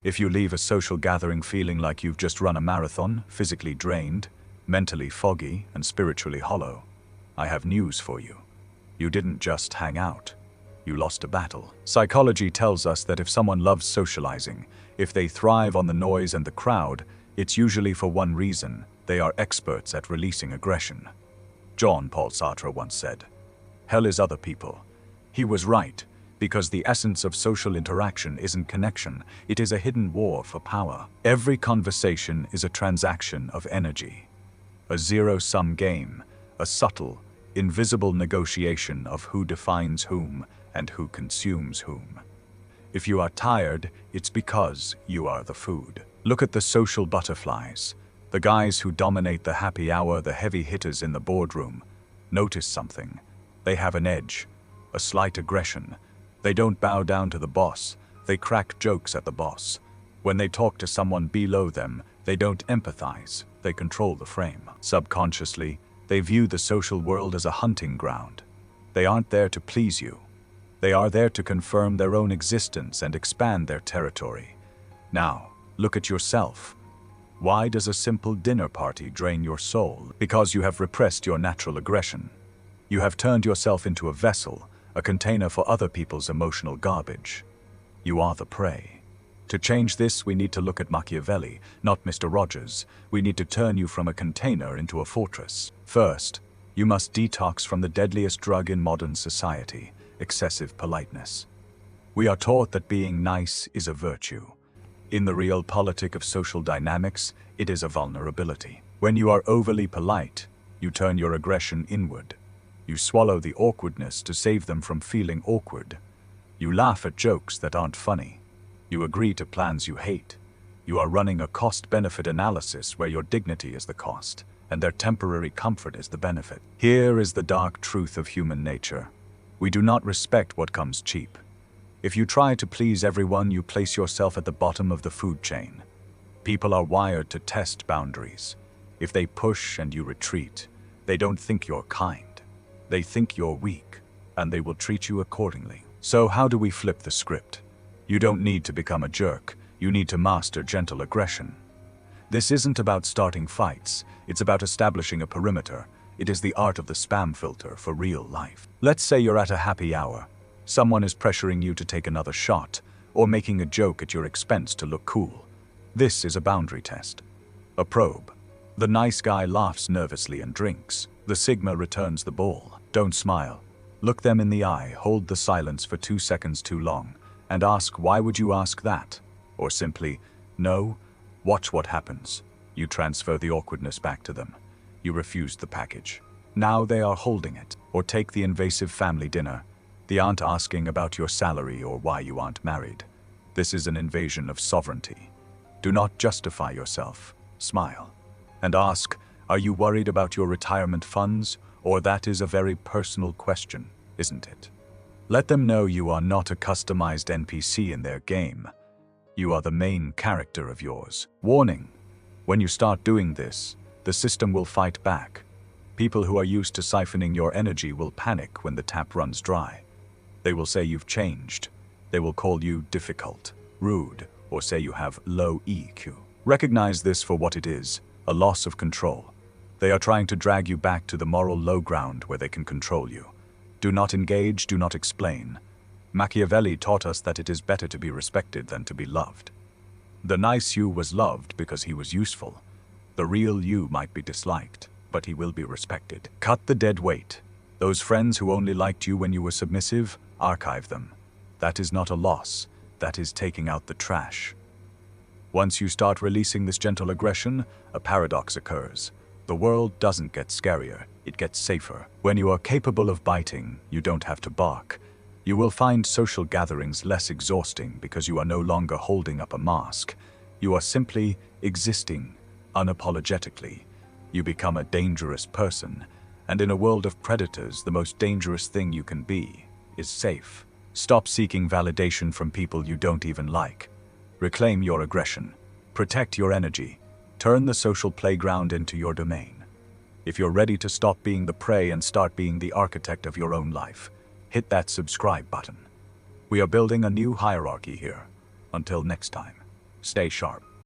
If you leave a social gathering feeling like you've just run a marathon, physically drained, mentally foggy, and spiritually hollow, I have news for you. You didn't just hang out. You lost a battle. Psychology tells us that if someone loves socializing, if they thrive on the noise and the crowd, it's usually for one reason: they are experts at releasing aggression. Jean-Paul Sartre once said, "Hell is other people." He was right, because the essence of social interaction isn't connection, it is a hidden war for power. Every conversation is a transaction of energy, a zero-sum game, a subtle, invisible negotiation of who defines whom and who consumes whom. If you are tired, it's because you are the food. Look at the social butterflies, the guys who dominate the happy hour, the heavy hitters in the boardroom. Notice something. They have an edge, a slight aggression. They don't bow down to the boss, they crack jokes at the boss. When they talk to someone below them, they don't empathize, they control the frame. Subconsciously, they view the social world as a hunting ground. They aren't there to please you. They are there to confirm their own existence and expand their territory. Now, look at yourself. Why does a simple dinner party drain your soul? Because you have repressed your natural aggression. You have turned yourself into a vessel, a container for other people's emotional garbage. You are the prey. To change this, we need to look at Machiavelli, not Mr. Rogers. We need to turn you from a container into a fortress. First, you must detox from the deadliest drug in modern society: excessive politeness. We are taught that being nice is a virtue. In the real politic of social dynamics, it is a vulnerability. When you are overly polite, you turn your aggression inward. You swallow the awkwardness to save them from feeling awkward. You laugh at jokes that aren't funny. You agree to plans you hate. You are running a cost-benefit analysis where your dignity is the cost, and their temporary comfort is the benefit. Here is the dark truth of human nature. We do not respect what comes cheap. If you try to please everyone, you place yourself at the bottom of the food chain. People are wired to test boundaries. If they push and you retreat, they don't think you're kind. They think you're weak, and they will treat you accordingly. So how do we flip the script? You don't need to become a jerk. You need to master gentle aggression. This isn't about starting fights. It's about establishing a perimeter. It is the art of the spam filter for real life. Let's say you're at a happy hour. Someone is pressuring you to take another shot, or making a joke at your expense to look cool. This is a boundary test. A probe. The nice guy laughs nervously and drinks. The Sigma returns the ball. Don't smile. Look them in the eye, hold the silence for 2 seconds too long, and ask, why would you ask that? Or simply, no, watch what happens. You transfer the awkwardness back to them. You refused the package. Now they are holding it. Or take the invasive family dinner. The aunt asking about your salary or why you aren't married. This is an invasion of sovereignty. Do not justify yourself. Smile. And ask, are you worried about your retirement funds? Or that is a very personal question, isn't it? Let them know you are not a customized NPC in their game. You are the main character of yours. Warning: when you start doing this, the system will fight back. People who are used to siphoning your energy will panic when the tap runs dry. They will say you've changed. They will call you difficult, rude, or say you have low EQ. Recognize this for what it is: a loss of control. They are trying to drag you back to the moral low ground where they can control you. Do not engage, do not explain. Machiavelli taught us that it is better to be respected than to be loved. The nice you was loved because he was useful. The real you might be disliked, but he will be respected. Cut the dead weight. Those friends who only liked you when you were submissive, archive them. That is not a loss, that is taking out the trash. Once you start releasing this gentle aggression, a paradox occurs. The world doesn't get scarier, it gets safer. When you are capable of biting, you don't have to bark. You will find social gatherings less exhausting because you are no longer holding up a mask. You are simply existing unapologetically. You become a dangerous person, and in a world of predators, the most dangerous thing you can be is safe. Stop seeking validation from people you don't even like. Reclaim your aggression. Protect your energy. Turn the social playground into your domain. If you're ready to stop being the prey and start being the architect of your own life, hit that subscribe button. We are building a new hierarchy here. Until next time. Stay sharp.